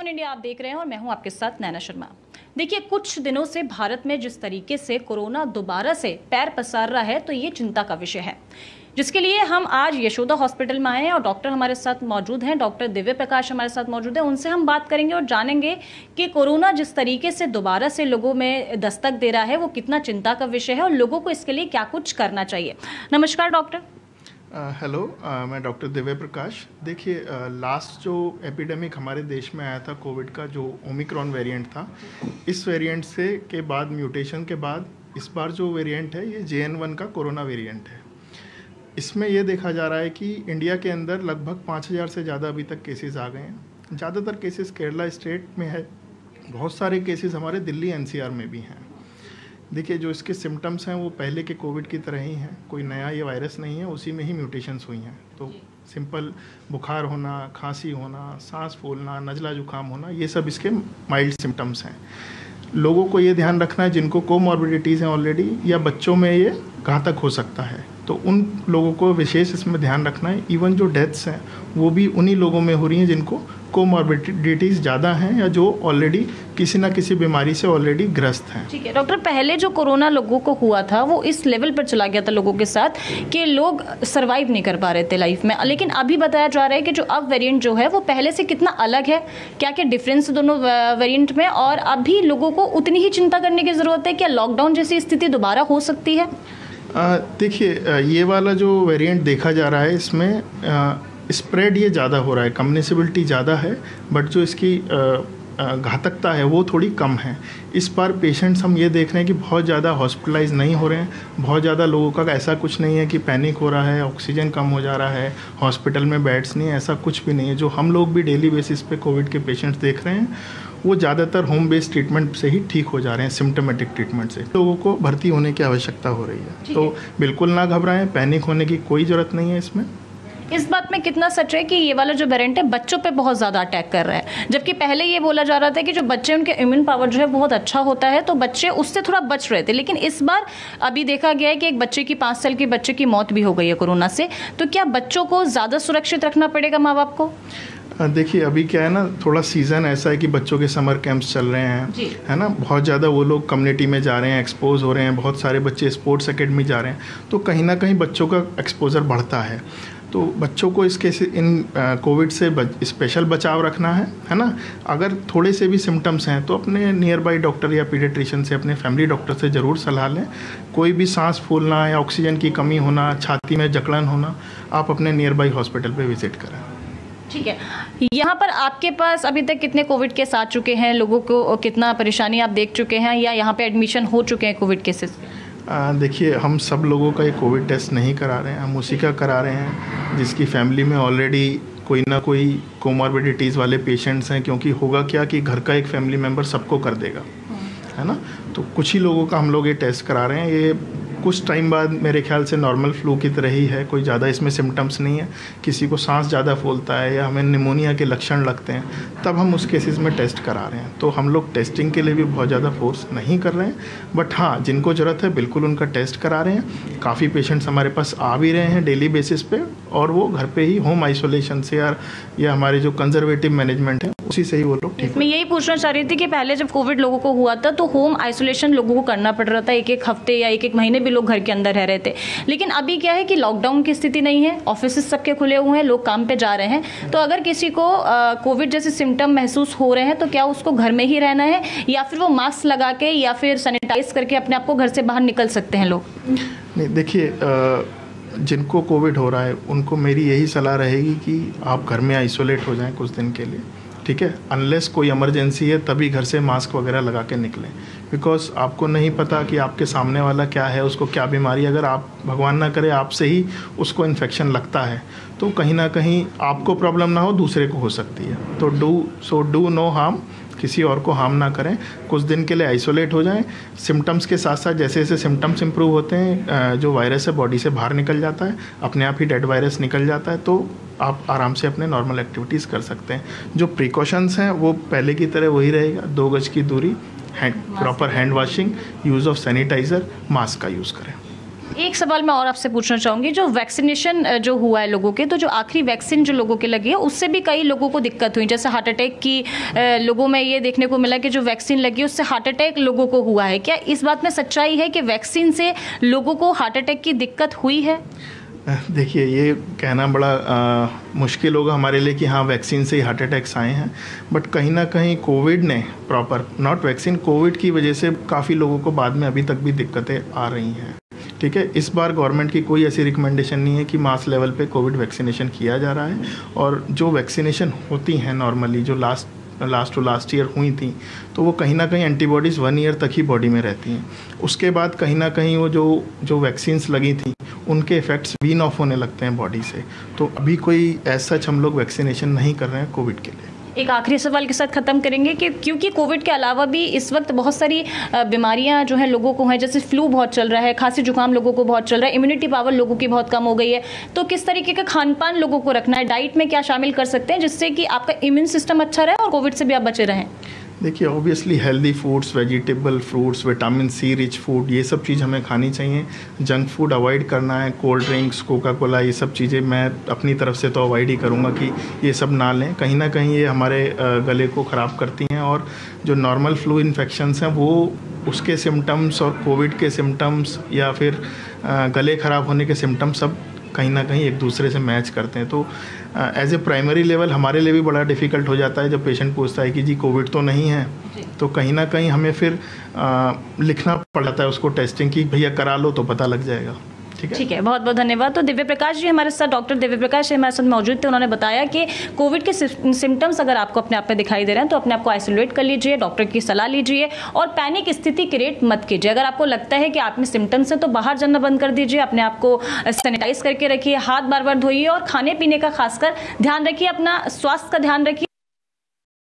One India आप देख रहे हैं और मैं हूं आपके साथ नैना शर्मा। देखिए, कुछ दिनों से भारत में जिस तरीके से कोरोना दोबारा से पैर पसार रहा है तो ये चिंता का विषय है, जिसके लिए हम आज यशोदा हॉस्पिटल में आए हैं और डॉक्टर हमारे साथ मौजूद हैं। डॉक्टर दिव्य प्रकाश हमारे साथ मौजूद हैं। उनसे हम बात करेंगे और जानेंगे कि कोरोना जिस तरीके से दोबारा से लोगों में दस्तक दे रहा है वो कितना चिंता का विषय है और लोगों को इसके लिए क्या कुछ करना चाहिए। नमस्कार डॉक्टर। हेलो, मैं डॉक्टर दिव्य प्रकाश। देखिए, लास्ट जो एपिडेमिक हमारे देश में आया था कोविड का, जो ओमिक्रॉन वेरिएंट था, इस वेरिएंट से के बाद म्यूटेशन के बाद इस बार जो वेरिएंट है ये JN.1 का कोरोना वेरिएंट है। इसमें ये देखा जा रहा है कि इंडिया के अंदर लगभग 5000 से ज़्यादा अभी तक केसेस आ गए हैं। ज़्यादातर केसेस केरला स्टेट में है, बहुत सारे केसेस हमारे दिल्ली NCR में भी हैं। देखिए, जो इसके सिम्टम्स हैं वो पहले के कोविड की तरह ही हैं, कोई नया ये वायरस नहीं है, उसी में ही म्यूटेशंस हुई हैं। तो सिंपल बुखार होना, खांसी होना, सांस फूलना, नज़ला जुकाम होना, ये सब इसके माइल्ड सिम्टम्स हैं। लोगों को ये ध्यान रखना है जिनको कोमॉर्बिडिटीज़ हैं ऑलरेडी, या बच्चों में ये घातक हो सकता है, तो उन लोगों को विशेष इसमें ध्यान रखना है। इवन जो डेथ्स हैं वो भी उन्हीं लोगों में हो रही हैं जिनको कोमॉर्बिडिटीज़ ज़्यादा हैं या जो ऑलरेडी किसी ना किसी बीमारी से ऑलरेडी ग्रस्त हैं। ठीक है डॉक्टर, पहले जो कोरोना लोगों को हुआ था वो इस लेवल पर चला गया था लोगों के साथ कि लोग सरवाइव नहीं कर पा रहे थे लाइफ में, लेकिन अभी बताया जा रहा है कि जो अब वेरिएंट जो है वो पहले से कितना अलग है, क्या क्या डिफरेंस दोनों वेरिएंट में, और अभी लोगों को उतनी ही चिंता करने की ज़रूरत है? क्या लॉकडाउन जैसी स्थिति दोबारा हो सकती है? देखिए, ये वाला जो वेरिएंट देखा जा रहा है इसमें स्प्रेड ये ज़्यादा हो रहा है, कम्युनिकेबिलिटी ज़्यादा है, बट जो इसकी घातकता है वो थोड़ी कम है। इस बार पेशेंट्स हम ये देख रहे हैं कि बहुत ज़्यादा हॉस्पिटलाइज नहीं हो रहे हैं, बहुत ज़्यादा लोगों का ऐसा कुछ नहीं है कि पैनिक हो रहा है, ऑक्सीजन कम हो जा रहा है, हॉस्पिटल में बेड्स नहीं है, ऐसा कुछ भी नहीं है। जो हम लोग भी डेली बेसिस पे कोविड के पेशेंट्स देख रहे हैं वो ज़्यादातर होम बेस्ड ट्रीटमेंट से ही ठीक हो जा रहे हैं, सिम्टोमेटिक ट्रीटमेंट से। लोगों को भर्ती होने की आवश्यकता हो रही है, तो बिल्कुल ना घबराएं, पैनिक होने की कोई ज़रूरत नहीं है इसमें। इस बात में कितना सच है कि ये वाला जो वेरिएंट है बच्चों पे बहुत ज़्यादा अटैक कर रहा है, जबकि पहले ये बोला जा रहा था कि जो बच्चे उनके इम्यून पावर जो है बहुत अच्छा होता है तो बच्चे उससे थोड़ा बच रहे थे, लेकिन इस बार अभी देखा गया है कि एक बच्चे की 5 साल के बच्चे की मौत भी हो गई है कोरोना से। तो क्या बच्चों को ज़्यादा सुरक्षित रखना पड़ेगा माँ बाप को? देखिए, अभी क्या है ना, थोड़ा सीज़न ऐसा है कि बच्चों के समर कैंप्स चल रहे हैं, है ना, बहुत ज़्यादा वो लोग कम्युनिटी में जा रहे हैं, एक्सपोज हो रहे हैं, बहुत सारे बच्चे स्पोर्ट्स एकेडमी जा रहे हैं, तो कहीं ना कहीं बच्चों का एक्सपोजर बढ़ता है। तो बच्चों को इसके इन कोविड से स्पेशल बचाव रखना है ना। अगर थोड़े से भी सिम्टम्स हैं तो अपने नियर बाई डॉक्टर या पीडियाट्रिशियन से, अपने फैमिली डॉक्टर से ज़रूर सलाह लें। कोई भी सांस फूलना या ऑक्सीजन की कमी होना, छाती में जकड़न होना, आप अपने नियर बाई हॉस्पिटल पे विजिट करें। ठीक है, यहाँ पर आपके पास अभी तक कितने कोविड केस आ चुके हैं, लोगों को कितना परेशानी आप देख चुके हैं, या यहाँ पे एडमिशन हो चुके हैं कोविड केसेस? देखिए, हम सब लोगों का ये कोविड टेस्ट नहीं करा रहे हैं, हम उसी का करा रहे हैं जिसकी फैमिली में ऑलरेडी कोई ना कोई कोमॉर्बिडिटीज़ वाले पेशेंट्स हैं, क्योंकि होगा क्या कि घर का एक फैमिली मेम्बर सबको कर देगा, है ना। तो कुछ ही लोगों का हम लोग ये टेस्ट करा रहे हैं। ये कुछ टाइम बाद मेरे ख्याल से नॉर्मल फ्लू की तरह ही है, कोई ज़्यादा इसमें सिम्टम्स नहीं है। किसी को सांस ज़्यादा फूलता है या हमें निमोनिया के लक्षण लगते हैं तब हम उस केसेस में टेस्ट करा रहे हैं। तो हम लोग टेस्टिंग के लिए भी बहुत ज़्यादा फोर्स नहीं कर रहे हैं, बट हाँ, जिनको ज़रूरत है बिल्कुल उनका टेस्ट करा रहे हैं। काफ़ी पेशेंट्स हमारे पास आ भी रहे हैं डेली बेसिस पे, और वो घर पे ही होम आइसोलेशन से या हमारे जो कंजर्वेटिव मैनेजमेंट है उसी से ही वो लोग ठीक। मैं यही पूछना चाह रही थी कि पहले जब कोविड लोगों को हुआ था तो होम आइसोलेशन लोगों को करना पड़ रहा था, 1-1 हफ्ते या 1-1 महीने भी लोग घर के अंदर रह रहे थे, लेकिन अभी क्या है कि लॉकडाउन की स्थिति नहीं है, ऑफिस सबके खुले हुए हैं, लोग काम पे जा रहे हैं। तो अगर किसी को कोविड जैसे सिम्टम महसूस हो रहे हैं तो क्या उसको घर में ही रहना है, या फिर वो मास्क लगा के या फिर सैनिटाइज करके अपने आप को घर से बाहर निकल सकते हैं लोग? नहीं, देखिए, जिनको कोविड हो रहा है उनको मेरी यही सलाह रहेगी कि आप घर में आइसोलेट हो जाएं कुछ दिन के लिए, ठीक है। अनलेस कोई इमरजेंसी है तभी घर से मास्क वगैरह लगा के निकलें, बिकॉज आपको नहीं पता कि आपके सामने वाला क्या है, उसको क्या बीमारी, अगर आप भगवान ना करे आपसे ही उसको इन्फेक्शन लगता है तो कहीं ना कहीं आपको प्रॉब्लम ना हो, दूसरे को हो सकती है। तो डू नो हार्म, किसी और को हार्म ना करें, कुछ दिन के लिए आइसोलेट हो जाएं। सिम्टम्स के साथ साथ जैसे जैसे सिम्टम्स इंप्रूव होते हैं, जो वायरस है बॉडी से बाहर निकल जाता है, अपने आप ही डेड वायरस निकल जाता है, तो आप आराम से अपने नॉर्मल एक्टिविटीज़ कर सकते हैं। जो प्रिकॉशंस हैं वो पहले की तरह वही रहेगा, 2 गज की दूरी, proper hand washing, use of sanitiser, mask का यूज़ करें। एक सवाल मैं और आपसे पूछना चाहूँगी, जो वैक्सीनेशन जो हुआ है लोगों के, तो जो आखिरी वैक्सीन जो लोगों के लगी है उससे भी कई लोगों को दिक्कत हुई, जैसे हार्ट अटैक की लोगों में ये देखने को मिला कि जो वैक्सीन लगी उससे हार्ट अटैक लोगों को हुआ है। क्या इस बात में सच्चाई है कि वैक्सीन से लोगों को हार्ट अटैक की दिक्कत हुई है? देखिए, ये कहना बड़ा मुश्किल होगा हमारे लिए कि हाँ वैक्सीन से ही हार्ट अटैक्स आए हैं, बट कहीं ना कहीं कोविड ने प्रॉपर नॉट वैक्सीन कोविड की वजह से काफ़ी लोगों को बाद में अभी तक भी दिक्कतें आ रही हैं। ठीक है, इस बार गवर्नमेंट की कोई ऐसी रिकमेंडेशन नहीं है कि मास लेवल पे कोविड वैक्सीनेशन किया जा रहा है, और जो वैक्सीनेशन होती हैं नॉर्मली जो लास्ट ईयर हुई थी, तो वो कहीं ना कहीं एंटीबॉडीज़ 1 ईयर तक ही बॉडी में रहती हैं। उसके बाद कहीं ना कहीं वो जो वैक्सीन्स लगी थी उनके इफ़ेक्ट्स वीन ऑफ होने लगते हैं बॉडी से। तो अभी कोई ऐसा हम लोग वैक्सीनेशन नहीं कर रहे हैं कोविड के लिए। एक आखिरी सवाल के साथ ख़त्म करेंगे कि क्योंकि कोविड के अलावा भी इस वक्त बहुत सारी बीमारियां जो हैं लोगों को हैं, जैसे फ्लू बहुत चल रहा है, खांसी जुकाम लोगों को बहुत चल रहा है, इम्यूनिटी पावर लोगों की बहुत कम हो गई है, तो किस तरीके का खान पान लोगों को रखना है, डाइट में क्या शामिल कर सकते हैं जिससे कि आपका इम्यून सिस्टम अच्छा रहे और कोविड से भी आप बचे रहें? देखिए, obviously healthy foods, vegetable fruits, vitamin C rich food, ये सब चीज़ हमें खानी चाहिए। जंक फूड अवॉइड करना है, कोल्ड ड्रिंक्स, कोका कोला, ये सब चीज़ें मैं अपनी तरफ से तो अवॉइड ही करूँगा कि ये सब ना लें। कहीं ना कहीं ये हमारे गले को ख़राब करती हैं, और जो नॉर्मल फ्लू इन्फेक्शंस हैं वो उसके सिम्टम्स और कोविड के सिम्टम्स या फिर गले ख़राब होने के सिम्टम्स सब कहीं ना कहीं एक दूसरे से मैच करते हैं। तो एज ए प्राइमरी लेवल हमारे लिए भी बड़ा डिफ़िकल्ट हो जाता है जब पेशेंट पूछता है कि जी कोविड तो नहीं है, तो कहीं ना कहीं हमें फिर लिखना पड़ जाता है उसको टेस्टिंग की भैया करा लो तो पता लग जाएगा। ठीक है, बहुत बहुत धन्यवाद। तो दिव्य प्रकाश जी हमारे साथ, डॉक्टर दिव्य प्रकाश जी हमारे साथ मौजूद थे। उन्होंने बताया कि कोविड के सिम्टम्स अगर आपको अपने आप में दिखाई दे रहे हैं तो अपने आप को आइसोलेट कर लीजिए, डॉक्टर की सलाह लीजिए और पैनिक स्थिति क्रिएट मत कीजिए। अगर आपको लगता है कि आप में सिम्टम्स हैं तो बाहर जाना बंद कर दीजिए, अपने आप को सैनिटाइज करके रखिए, हाथ बार बार धोइए और खाने पीने का खासकर ध्यान रखिए, अपना स्वास्थ्य का ध्यान रखिए।